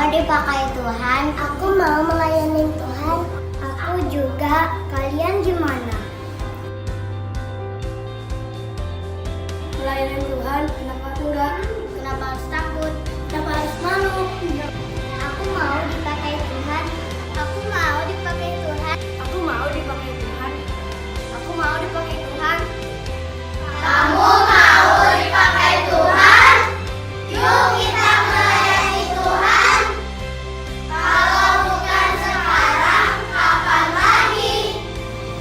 mau dipakai Tuhan. Aku mau melayani Tuhan. Aku juga. Kalian gimana? Melayani Tuhan, kenapa enggak? Kenapa harus takut? Kenapa harus malu? Aku mau dipakai Tuhan. Aku mau dipakai Tuhan. Aku mau dipakai Tuhan. Aku mau dipakai Tuhan. Kamu mau dipakai Tuhan? Yuk kita melayani Tuhan. Kalau bukan sekarang, kapan lagi?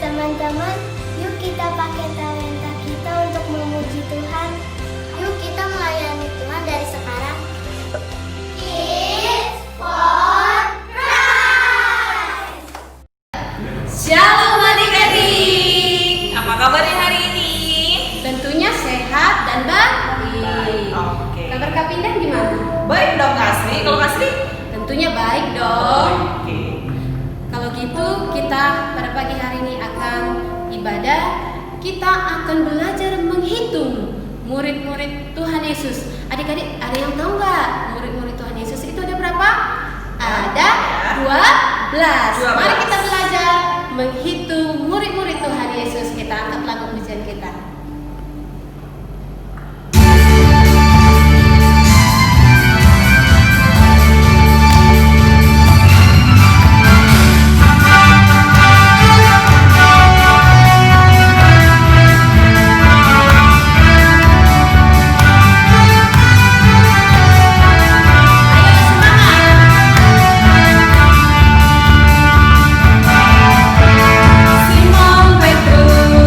Teman-teman, yuk kita pakai talenta kita untuk memuji Tuhan. Yuk kita melayani Tuhan dari sekarang. Kids for Christ. Shalom adik-adik, apa kabarnya hari ini? Tentunya sehat dan baik. Oke. Kabar Kak Pindah gimana? Baik dong Kak Sri, kalau Kak Sri? Tentunya baik dong. Oke. Kalau gitu kita pada pagi hari ini akan ibadah. Kita akan belajar menghitung murid-murid Tuhan Yesus. Adik-adik ada yang tahu nggak murid-murid Tuhan Yesus itu ada berapa? Ada 12. Mari kita belajar menghitung murid-murid Tuhan Yesus. Kita angkat lagu pujian kita. Simon Petrus,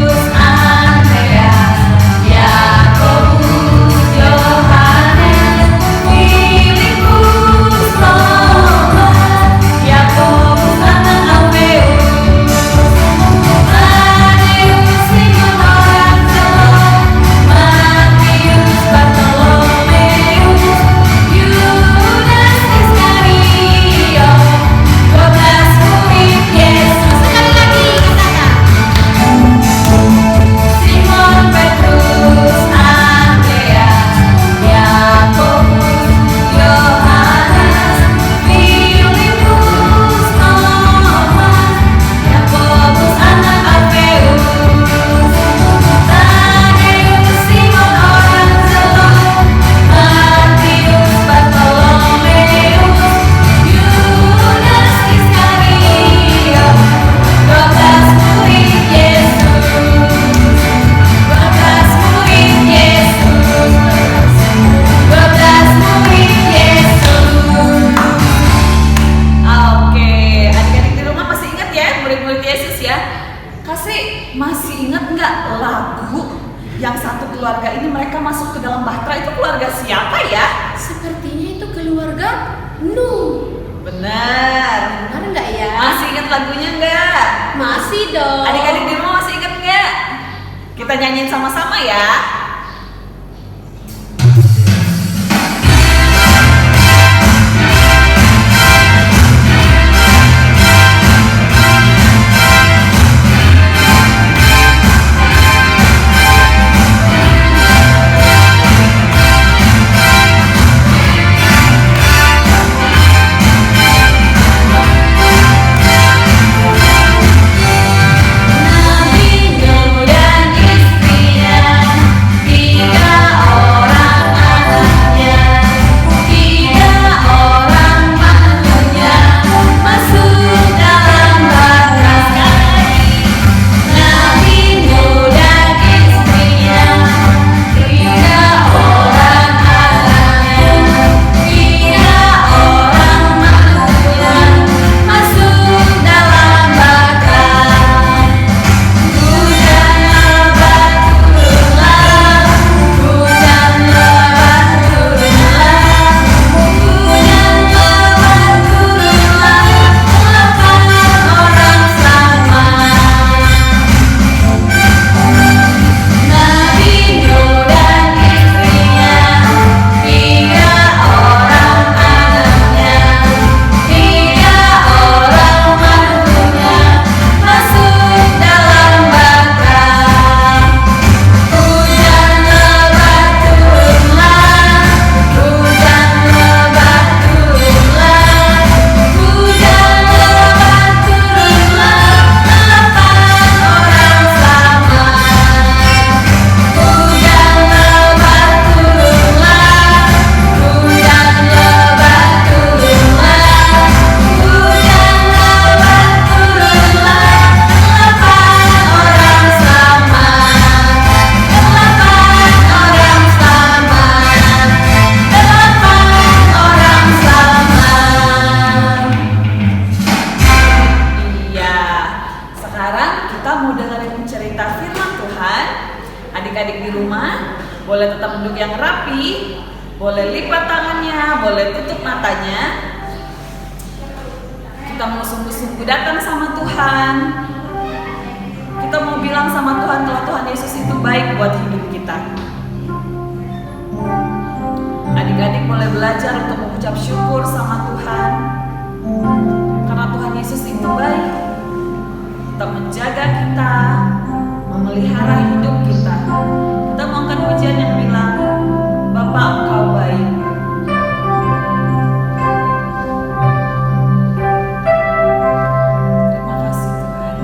yang satu keluarga ini mereka masuk ke dalam bahtera, itu keluarga siapa ya? Sepertinya itu keluarga Nuh. Benar. Benar nggak ya? Masih ingat lagunya nggak? Masih dong. Adik-adik di rumah masih ingat nggak? Kita nyanyiin sama-sama ya. Nabi Nuh dan istrinya Boleh tetap duduk yang rapi, boleh lipat tangannya, boleh tutup matanya. Kita mau sungguh-sungguh datang sama Tuhan. Kita mau bilang sama Tuhan kalau Tuhan Yesus itu baik buat hidup kita. Adik-adik boleh belajar untuk mengucap syukur sama Tuhan, karena Tuhan Yesus itu baik. Tetap menjaga kita, memelihara hidup kita. Kita maukan pujian yang bilang, Bapa Engkau baik. Terima kasih Tuhan.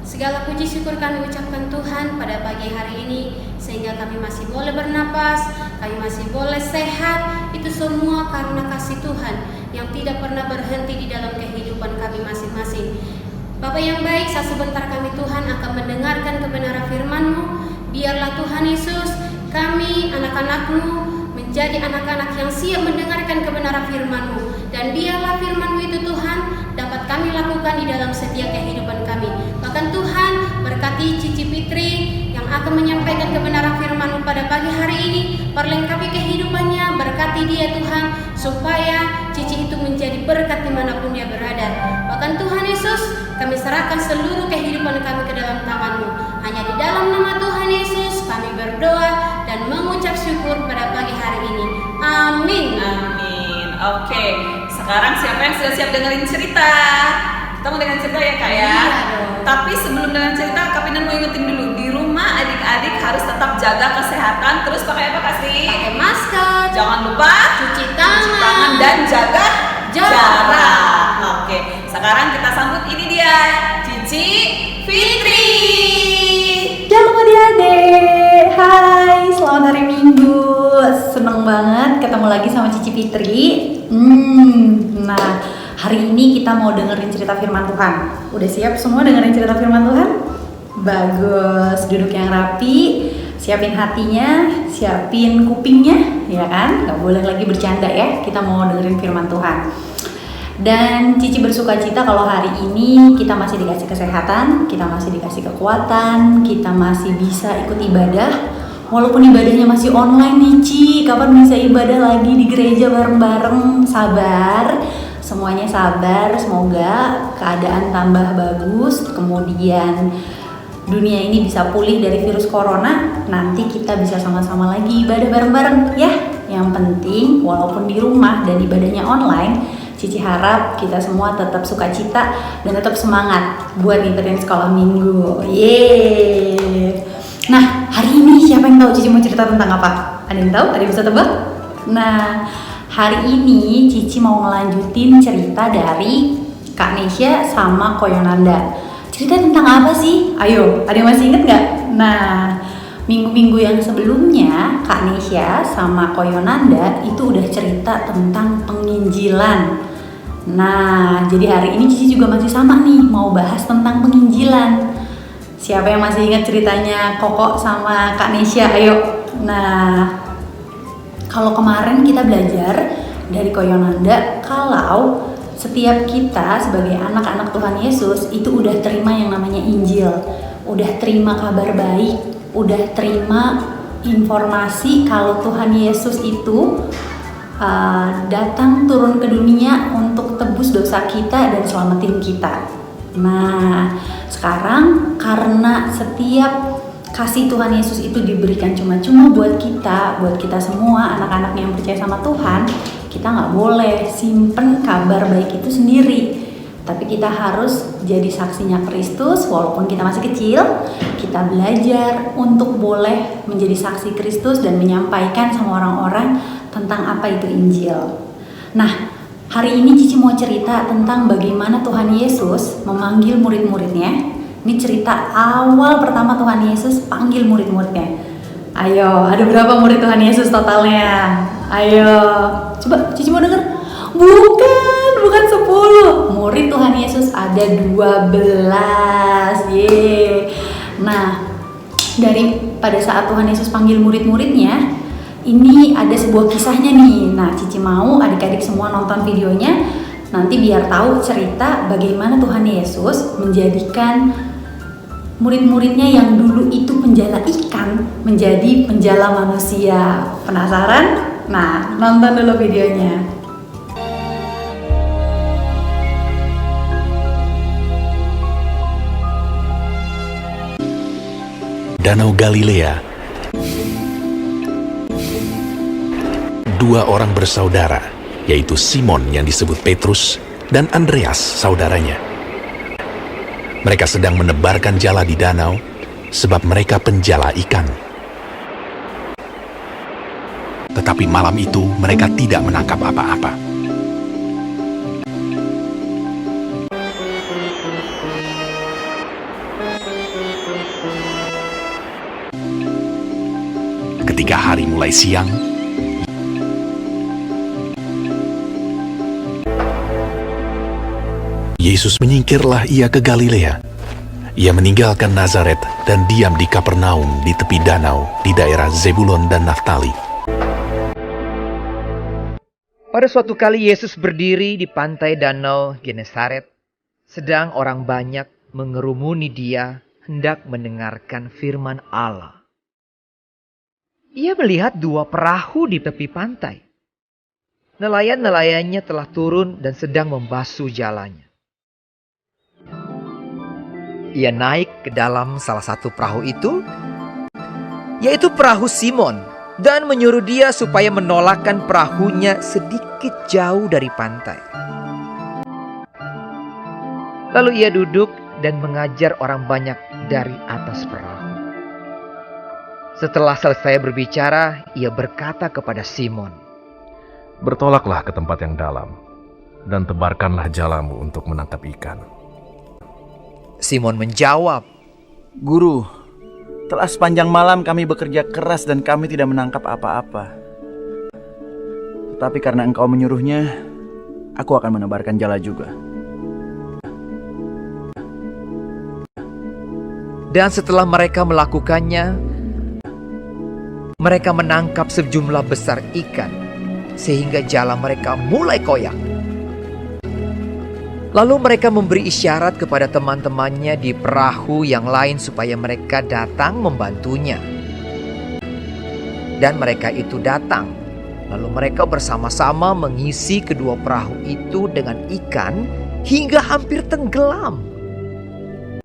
Segala puji syukur kami ucapkan Tuhan pada pagi hari ini, sehingga kami masih boleh bernapas, kami masih boleh sehat. Itu semua karena kasih Tuhan yang tidak pernah berhenti di dalam kehidupan kami masing-masing. Bapa yang baik, sebentar kami Tuhan akan mendengarkan kebenaran firman-Mu. Biarlah Tuhan Yesus, kami anak-anak-Mu menjadi anak-anak yang siap mendengarkan kebenaran firman-Mu. Dan biarlah firman-Mu itu Tuhan dapat kami lakukan di dalam setiap kehidupan kami. Bahkan Tuhan berkati Cici Fitri yang akan menyampaikan kebenaran firman-Mu pada pagi hari ini. Perlengkapi kehidupannya, berkati dia Tuhan, supaya Cici itu menjadi berkat dimanapun dia berada. Bahkan Tuhan Yesus, kami serahkan seluruh kehidupan kami ke dalam tangan-Mu. Hanya di dalam nama Tuhan Yesus kami berdoa dan mengucap syukur pada pagi hari ini. Amin. Amin. Oke, sekarang siapa yang sudah siap dengerin cerita? Kita mau dengerin cerita ya Kak ya? Iya dong. Tapi sebelum dengerin cerita, Kak Pinan mau ingetin dulu, di rumah adik-adik harus tetap jaga kesehatan. Terus pakai apa Kak Sri? Pakai masker, Jangan lupa cuci tangan, dan jaga jarak. Oke, sekarang kita sambut ini dia, Cici Fitri. Shalom adik-adik, hai, selamat hari Minggu. Seneng banget ketemu lagi sama Cici Fitri. Nah, hari ini kita mau dengerin cerita firman Tuhan. Udah siap semua dengerin cerita firman Tuhan? Bagus, duduk yang rapi, siapin hatinya, siapin kupingnya, ya kan? Gak boleh lagi bercanda ya, kita mau dengerin firman Tuhan. Dan Cici bersuka cita kalau hari ini kita masih dikasih kesehatan, kita masih dikasih kekuatan, kita masih bisa ikut ibadah. Walaupun ibadahnya masih online nih Ci, kapan bisa ibadah lagi di gereja bareng-bareng? Sabar, semuanya sabar, semoga keadaan tambah bagus, kemudian dunia ini bisa pulih dari virus corona, nanti kita bisa sama-sama lagi ibadah bareng-bareng ya. Yang penting walaupun di rumah dan ibadahnya online, Cici harap kita semua tetap sukacita dan tetap semangat buat ngikutin sekolah minggu. Yeay. Nah, hari ini siapa yang tahu Cici mau cerita tentang apa? Ada yang tahu? Ada yang bisa tebak? Nah, hari ini Cici mau ngelanjutin cerita dari Kak Nesya sama Ko Yonanda. Cerita tentang apa sih? Ayo, ada yang masih inget nggak? Nah, minggu-minggu yang sebelumnya Kak Nesya sama Ko Yonanda itu udah cerita tentang penginjilan. Nah, jadi hari ini Cici juga masih sama nih, mau bahas tentang penginjilan. Siapa yang masih ingat ceritanya Koko sama Kak Nesya? Ayo. Nah, kalau kemarin kita belajar dari Ko Yonanda kalau setiap kita sebagai anak-anak Tuhan Yesus itu udah terima yang namanya Injil, udah terima kabar baik, udah terima informasi kalau Tuhan Yesus itu datang turun ke dunia untuk tebus dosa kita dan selamatin kita. Nah, sekarang karena setiap kasih Tuhan Yesus itu diberikan cuma-cuma buat kita semua anak-anak yang percaya sama Tuhan, kita nggak boleh simpen kabar baik itu sendiri. Tapi kita harus jadi saksinya Kristus walaupun kita masih kecil. Kita belajar untuk boleh menjadi saksi Kristus dan menyampaikan sama orang-orang tentang apa itu Injil. Nah, hari ini Cici mau cerita tentang bagaimana Tuhan Yesus memanggil murid-muridnya. Ini cerita awal pertama Tuhan Yesus panggil murid-muridnya. Ayo, ada berapa murid Tuhan Yesus totalnya? Ayo, coba Cici mau denger. Bukan 10. Murid Tuhan Yesus ada 12. Yeay. Nah, pada saat Tuhan Yesus panggil murid-muridnya, ini ada sebuah kisahnya nih. Nah, Cici mau adik-adik semua nonton videonya, nanti biar tahu cerita bagaimana Tuhan Yesus menjadikan murid-muridnya yang dulu itu penjala ikan menjadi penjala manusia. Penasaran? Nah, nonton dulu videonya. Danau Galilea. Dua orang bersaudara, yaitu Simon yang disebut Petrus dan Andreas saudaranya. Mereka sedang menebarkan jala di danau sebab mereka penjala ikan. Tetapi malam itu mereka tidak menangkap apa-apa. Ketika hari mulai siang, Yesus menyingkirlah ia ke Galilea. Ia meninggalkan Nazaret dan diam di Kapernaum di tepi danau di daerah Zebulon dan Naftali. Pada suatu kali Yesus berdiri di pantai danau Genesaret, sedang orang banyak mengerumuni dia hendak mendengarkan firman Allah. Ia melihat dua perahu di tepi pantai. Nelayan-nelayannya telah turun dan sedang membasuh jalannya. Ia naik ke dalam salah satu perahu itu, yaitu perahu Simon, dan menyuruh dia supaya menolakkan perahunya sedikit jauh dari pantai. Lalu ia duduk dan mengajar orang banyak dari atas perahu. Setelah selesai berbicara, ia berkata kepada Simon, "Bertolaklah ke tempat yang dalam, dan tebarkanlah jalamu untuk menangkap ikan." Simon menjawab, "Guru, telah sepanjang malam kami bekerja keras dan kami tidak menangkap apa-apa. Tetapi karena engkau menyuruhnya, aku akan menebarkan jala juga." Dan setelah mereka melakukannya, mereka menangkap sejumlah besar ikan, sehingga jala mereka mulai koyak. Lalu mereka memberi isyarat kepada teman-temannya di perahu yang lain supaya mereka datang membantunya. Dan mereka itu datang. Lalu mereka bersama-sama mengisi kedua perahu itu dengan ikan hingga hampir tenggelam.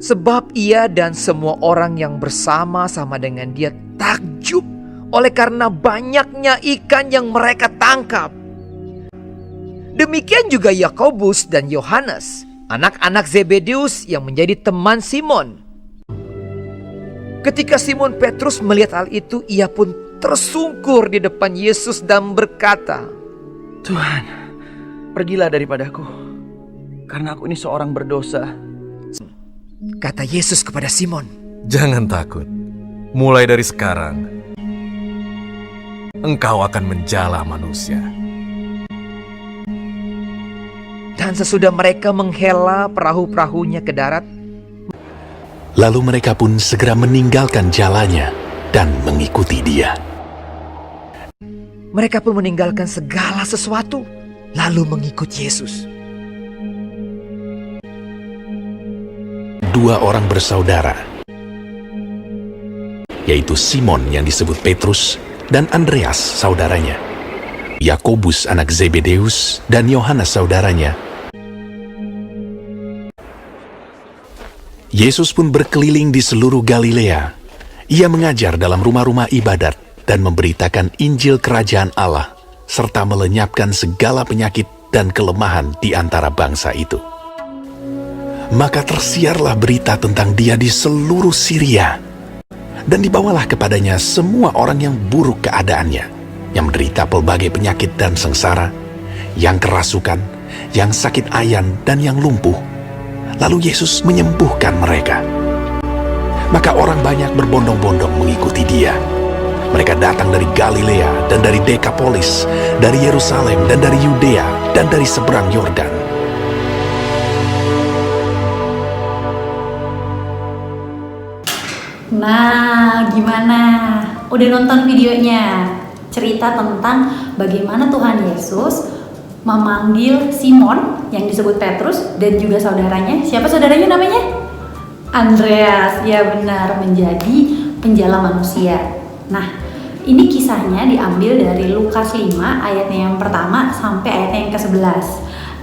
Sebab ia dan semua orang yang bersama-sama dengan dia takjub oleh karena banyaknya ikan yang mereka tangkap. Demikian juga Yakobus dan Yohanes, anak-anak Zebedeus yang menjadi teman Simon. Ketika Simon Petrus melihat hal itu, ia pun tersungkur di depan Yesus dan berkata, "Tuhan, pergilah daripadaku, karena aku ini seorang berdosa." Kata Yesus kepada Simon, "Jangan takut. Mulai dari sekarang, engkau akan menjala manusia." dan sesudah mereka menghela perahu-perahunya ke darat, Lalu mereka pun segera meninggalkan jalannya dan mengikuti dia. mereka pun meninggalkan segala sesuatu, lalu mengikut Yesus. Dua orang bersaudara, yaitu Simon yang disebut Petrus dan Andreas saudaranya, Yakobus anak Zebedeus dan Yohanes saudaranya. Yesus pun berkeliling di seluruh Galilea. Ia mengajar dalam rumah-rumah ibadat dan memberitakan Injil Kerajaan Allah, serta melenyapkan segala penyakit dan kelemahan di antara bangsa itu. Maka tersiarlah berita tentang dia di seluruh Syria, dan dibawalah kepadanya semua orang yang buruk keadaannya, yang menderita pelbagai penyakit dan sengsara, yang kerasukan, yang sakit ayan, dan yang lumpuh. Lalu Yesus menyembuhkan mereka. Maka orang banyak berbondong-bondong mengikuti dia. Mereka datang dari Galilea dan dari Dekapolis, dari Yerusalem dan dari Yudea dan dari seberang Yordan. Nah, gimana? Udah nonton videonya? Cerita tentang bagaimana Tuhan Yesus memanggil Simon yang disebut Petrus dan juga saudaranya. Siapa saudaranya namanya? Andreas. Ya benar, menjadi penjala manusia. Nah, ini kisahnya diambil dari Lukas 5 ayatnya yang pertama sampai ayatnya yang ke-11.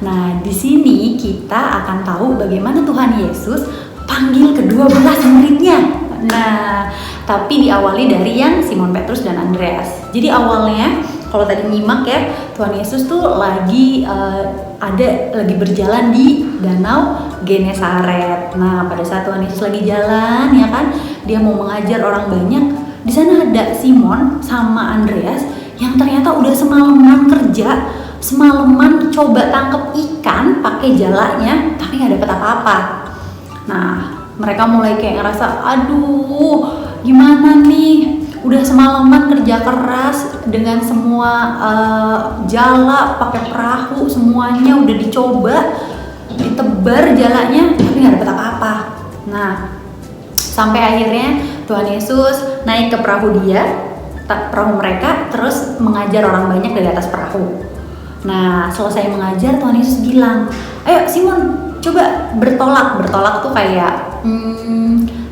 Nah, di sini kita akan tahu bagaimana Tuhan Yesus panggil ke-12 muridnya. Nah, tapi diawali dari yang Simon Petrus dan Andreas. Jadi awalnya kalau tadi nyimak ya, Tuhan Yesus tuh lagi berjalan di danau Genesaret. Nah, pada saat Tuhan Yesus lagi jalan ya kan, dia mau mengajar orang banyak. Di sana ada Simon sama Andreas yang ternyata udah semalaman kerja, semalaman coba tangkep ikan pakai jalanya, tapi nggak dapet apa-apa. Nah, mereka mulai kayak ngerasa, aduh, gimana nih? Udah semalaman kerja keras dengan semua jala, pakai perahu, semuanya udah dicoba, ditebak tebar jalanya tapi nggak dapat apa-apa. Nah, sampai akhirnya Tuhan Yesus naik ke perahu mereka, terus mengajar orang banyak dari atas perahu. Nah, selesai mengajar, Tuhan Yesus bilang, ayo Simon, coba bertolak. Bertolak tuh kayak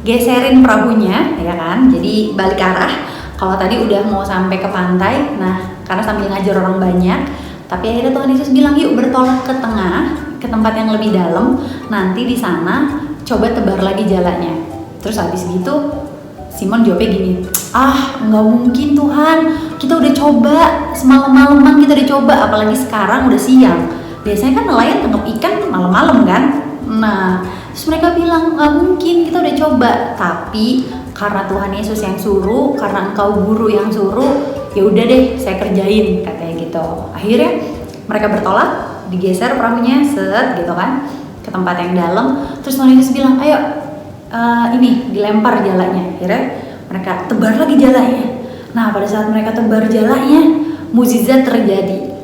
geserin perahunya, ya kan? Jadi balik arah. Kalau tadi udah mau sampai ke pantai, nah karena sambil ngajar orang banyak, tapi akhirnya Tuhan Yesus bilang, yuk bertolak ke tengah, ke tempat yang lebih dalam. Nanti di sana coba tebar lagi jalannya. Terus habis gitu Simon jawabnya gini, nggak mungkin Tuhan, kita udah coba semalam-malaman, kita udah coba, apalagi sekarang udah siang. Biasanya kan nelayan tangkap ikan malam-malam kan. Nah, terus mereka bilang nggak mungkin, kita udah coba, tapi karena Tuhan Yesus yang suruh, karena engkau guru yang suruh, ya udah deh saya kerjain, katanya gitu. Akhirnya mereka bertolak, digeser perahunya set gitu kan ke tempat yang dalam. Terus Tuhan Yesus bilang, ayo ini dilempar jalanya. Akhirnya mereka tebar lagi jalanya. Nah, pada saat mereka tebar jalanya, mukjizat terjadi.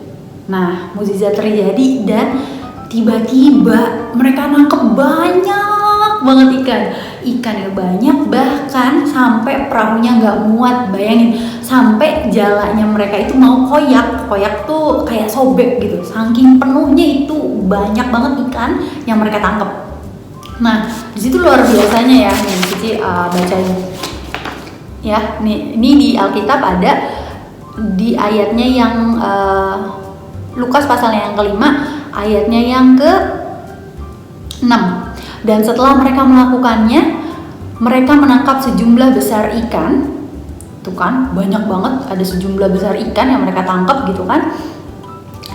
Nah, mukjizat terjadi dan tiba-tiba mereka nangkep banyak banget ikan. Ikannya banyak, bahkan sampai perahunya nggak muat. Bayangin, sampai jalanya mereka itu mau koyak. Koyak tuh kayak sobek gitu. Saking penuhnya itu banyak banget ikan yang mereka tangkep. Nah, di situ luar biasanya ya, nih Cici bacain. Ya, nih ini di Alkitab ada di ayatnya yang Lukas pasalnya yang ke-5, ayatnya yang ke-6. Dan setelah mereka melakukannya, mereka menangkap sejumlah besar ikan. Tuh kan, banyak banget, ada sejumlah besar ikan yang mereka tangkap gitu kan.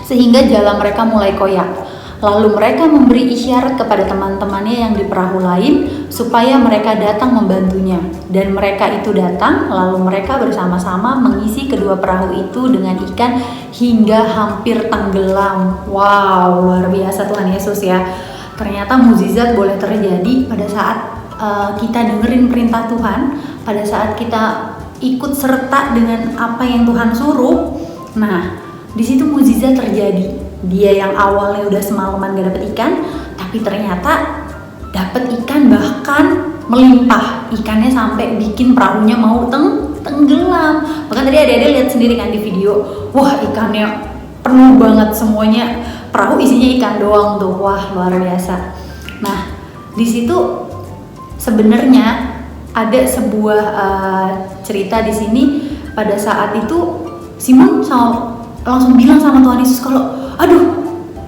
Sehingga jala mereka mulai koyak. Lalu mereka memberi isyarat kepada teman-temannya yang di perahu lain supaya mereka datang membantunya. Dan mereka itu datang, lalu mereka bersama-sama mengisi kedua perahu itu dengan ikan hingga hampir tenggelam. Wow, luar biasa Tuhan Yesus ya. Ternyata mukjizat boleh terjadi pada saat kita dengerin perintah Tuhan, pada saat kita ikut serta dengan apa yang Tuhan suruh. Nah, di situ mukjizat terjadi. Dia yang awalnya udah semalaman gak dapet ikan, tapi ternyata dapet ikan, bahkan melimpah. Ikannya sampai bikin perahunya mau tenggelam. Bahkan tadi adik-adik lihat sendiri kan di video, wah ikannya penuh banget semuanya. Perahu isinya ikan doang tuh, wah luar biasa. Nah, di situ sebenarnya ada sebuah cerita di sini. Pada saat itu Simon langsung bilang sama Tuhan Yesus kalau, aduh,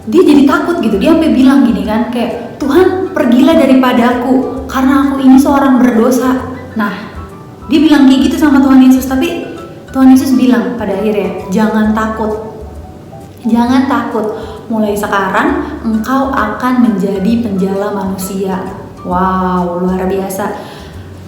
dia jadi takut gitu. Dia sampai bilang gini kan, kayak Tuhan pergilah daripadaku karena aku ini seorang berdosa. Nah, dia bilang kayak gitu sama Tuhan Yesus. Tapi Tuhan Yesus bilang pada akhirnya, jangan takut, jangan takut. Mulai sekarang engkau akan menjadi penjala manusia. Wow, luar biasa.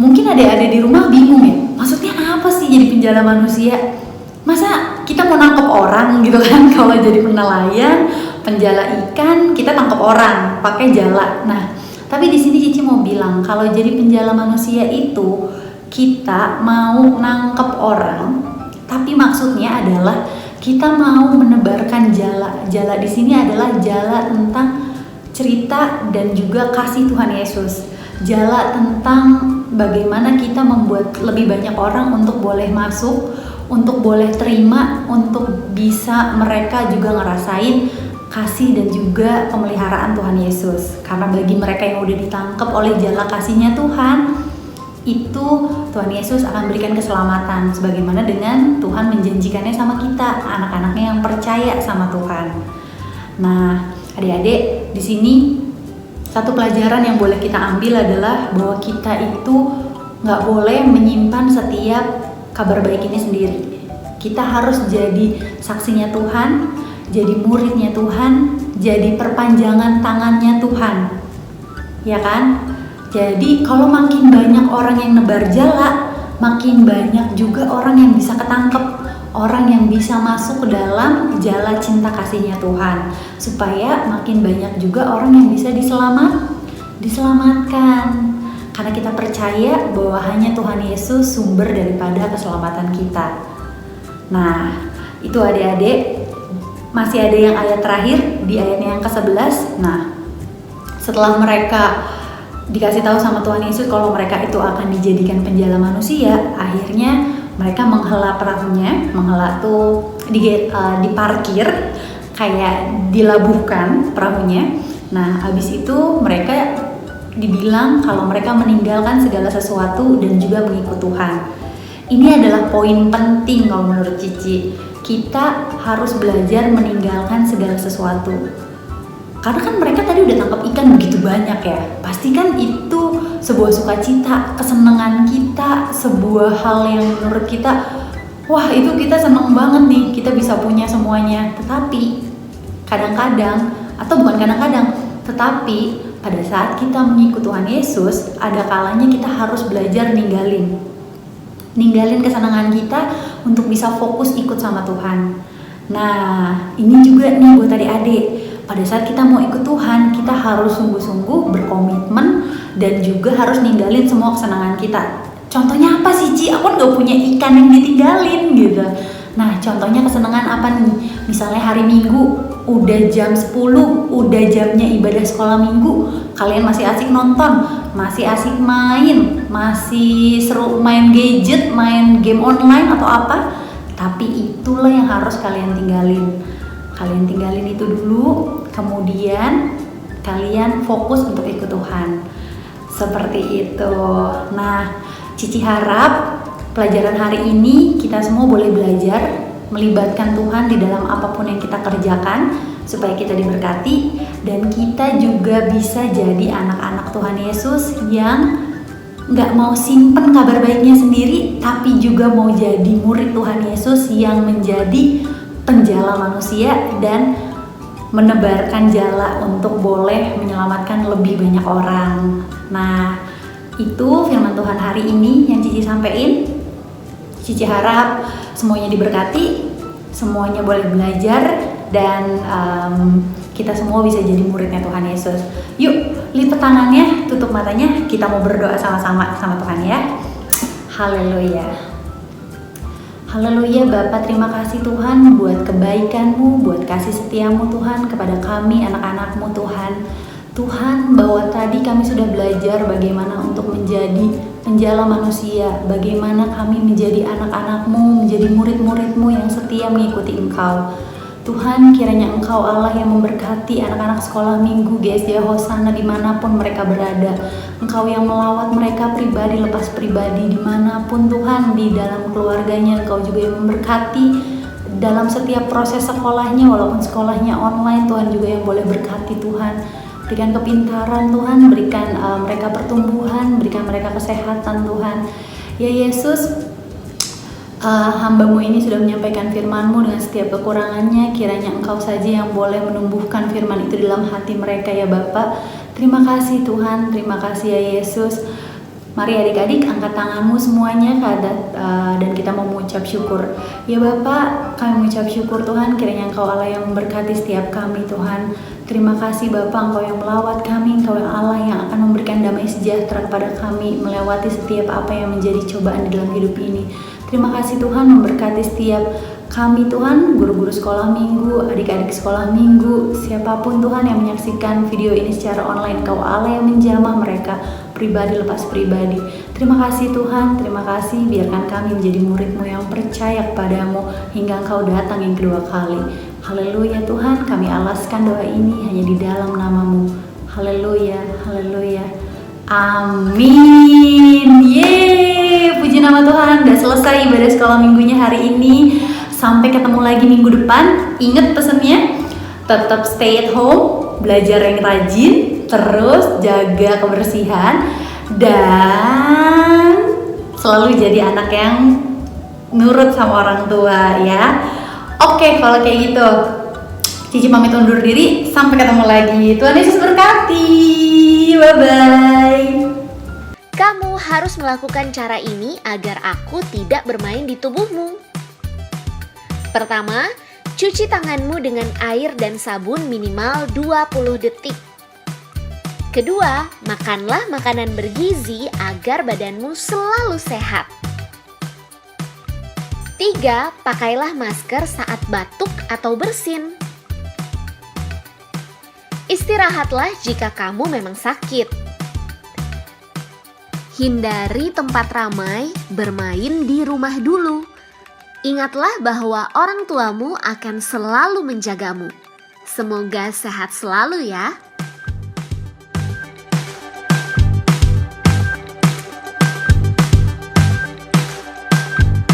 Mungkin adik-adik di rumah bingung ya, maksudnya apa sih jadi penjala manusia? Masa kita mau nangkep orang gitu kan? Kalau jadi penelayan, penjala ikan, kita tangkep orang pakai jala. Nah, tapi di sini Cici mau bilang kalau jadi penjala manusia itu kita mau nangkep orang, tapi maksudnya adalah kita mau menebarkan jala. Jala di sini adalah jala tentang cerita dan juga kasih Tuhan Yesus. Jala tentang bagaimana kita membuat lebih banyak orang untuk boleh masuk, untuk boleh terima, untuk bisa mereka juga ngerasain kasih dan juga pemeliharaan Tuhan Yesus. Karena bagi mereka yang udah ditangkap oleh jala kasihnya Tuhan, itu Tuhan Yesus akan berikan keselamatan sebagaimana dengan Tuhan menjanjikannya sama kita, anak-anaknya yang percaya sama Tuhan. Nah, adik-adik, di sini satu pelajaran yang boleh kita ambil adalah bahwa kita itu nggak boleh menyimpan setiap kabar baik ini sendiri. Kita harus jadi saksinya Tuhan, jadi muridnya Tuhan, jadi perpanjangan tangannya Tuhan, ya kan? Jadi kalau makin banyak orang yang nebar jala, makin banyak juga orang yang bisa ketangkep, orang yang bisa masuk ke dalam jala cinta kasihnya Tuhan, supaya makin banyak juga orang yang bisa diselamatkan. Karena kita percaya bahwa hanya Tuhan Yesus sumber daripada keselamatan kita. Nah, itu adik-adik, masih ada yang ayat terakhir di ayatnya yang ke-11. Nah, Setelah mereka dikasih tahu sama Tuhan Yesus kalau mereka itu akan dijadikan penjala manusia, akhirnya mereka menghela perahunya. Menghela tuh diparkir, kayak dilabuhkan perahunya. Nah, habis itu mereka dibilang kalau mereka meninggalkan segala sesuatu dan juga mengikut Tuhan. Ini adalah poin penting kalau menurut Cici. Kita harus belajar meninggalkan segala sesuatu. Karena kan mereka tadi udah tangkap ikan begitu banyak ya. Pasti kan itu sebuah sukacita, kesenangan kita, sebuah hal yang menurut kita, wah itu kita seneng banget nih, kita bisa punya semuanya. Tetapi kadang-kadang, atau bukan kadang-kadang, tetapi pada saat kita mengikut Tuhan Yesus, ada kalanya kita harus belajar ninggalin kesenangan kita untuk bisa fokus ikut sama Tuhan. Nah, ini juga nih buat adik-adik. Pada saat kita mau ikut Tuhan, kita harus sungguh-sungguh berkomitmen dan juga harus ninggalin semua kesenangan kita. Contohnya apa sih, Ci? Aku nggak punya ikan yang ditinggalin gitu. Nah, contohnya kesenangan apa nih? Misalnya hari Minggu, udah jam 10, udah jamnya ibadah sekolah minggu, kalian masih asik nonton, masih asik main, masih seru main gadget, main game online atau apa. Tapi itulah yang harus kalian tinggalin. Kalian tinggalin itu dulu, kemudian kalian fokus untuk ikut Tuhan. Seperti itu. Nah, Cici harap pelajaran hari ini kita semua boleh belajar melibatkan Tuhan di dalam apapun yang kita kerjakan supaya kita diberkati dan kita juga bisa jadi anak-anak Tuhan Yesus yang nggak mau simpen kabar baiknya sendiri, tapi juga mau jadi murid Tuhan Yesus yang menjadi penjala manusia dan menebarkan jala untuk boleh menyelamatkan lebih banyak orang. Nah, itu firman Tuhan hari ini yang Cici sampaikan. Cici harap semuanya diberkati, semuanya boleh belajar, dan kita semua bisa jadi muridnya Tuhan Yesus. Yuk, lipat tangannya, tutup matanya, kita mau berdoa sama-sama sama Tuhan ya. Haleluya. Haleluya Bapa, terima kasih Tuhan buat kebaikan-Mu, buat kasih setia-Mu Tuhan kepada kami anak-anak-Mu Tuhan. Tuhan, bahwa tadi kami sudah belajar bagaimana untuk menjadi penjala manusia, bagaimana kami menjadi anak-anak-Mu, menjadi murid-murid-Mu yang setia mengikuti Engkau. Tuhan, kiranya Engkau Allah yang memberkati anak-anak sekolah minggu GSD Hosana dimanapun mereka berada. Engkau yang melawat mereka pribadi lepas pribadi dimanapun Tuhan, di dalam keluarganya. Engkau juga yang memberkati dalam setiap proses sekolahnya, walaupun sekolahnya online. Tuhan juga yang boleh berkati Tuhan. Berikan kepintaran Tuhan, berikan mereka pertumbuhan, berikan mereka kesehatan Tuhan. Ya Yesus, hamba-Mu ini sudah menyampaikan firman-Mu dengan setiap kekurangannya. Kiranya Engkau saja yang boleh menumbuhkan firman itu dalam hati mereka ya Bapa. Terima kasih Tuhan, terima kasih ya Yesus. Mari adik-adik angkat tanganmu semuanya dan kita mau mengucap syukur. Ya Bapa, kami mengucap syukur Tuhan, kiranya Engkau Allah yang memberkati setiap kami Tuhan. Terima kasih Bapa, Engkau yang melawat kami, Engkau yang Allah yang akan memberikan damai sejahtera kepada kami melewati setiap apa yang menjadi cobaan di dalam hidup ini. Terima kasih Tuhan memberkati setiap kami Tuhan, guru-guru sekolah minggu, adik-adik sekolah minggu, siapapun Tuhan yang menyaksikan video ini secara online. Engkau Allah yang menjamah mereka pribadi lepas pribadi. Terima kasih Tuhan, terima kasih, biarkan kami menjadi murid-Mu yang percaya kepadamu hingga Engkau datang yang kedua kali. Haleluya Tuhan, kami alaskan doa ini hanya di dalam nama-Mu. Haleluya, haleluya. Amin. Yeay, puji nama Tuhan. Udah selesai ibadah sekolah minggunya hari ini. Sampai ketemu lagi minggu depan. Ingat pesannya, tetap stay at home, belajar yang rajin, terus jaga kebersihan, dan selalu jadi anak yang nurut sama orang tua ya. Oke, kalau kayak gitu Cici pamit undur diri, sampai ketemu lagi. Tuhan Yesus berkati. Bye-bye. Kamu harus melakukan cara ini agar aku tidak bermain di tubuhmu. Pertama, cuci tanganmu dengan air dan sabun minimal 20 detik. Kedua, makanlah makanan bergizi agar badanmu selalu sehat. 3. Pakailah masker saat batuk atau bersin. Istirahatlah jika kamu memang sakit. Hindari tempat ramai, bermain di rumah dulu. Ingatlah bahwa orang tuamu akan selalu menjagamu. Semoga sehat selalu ya.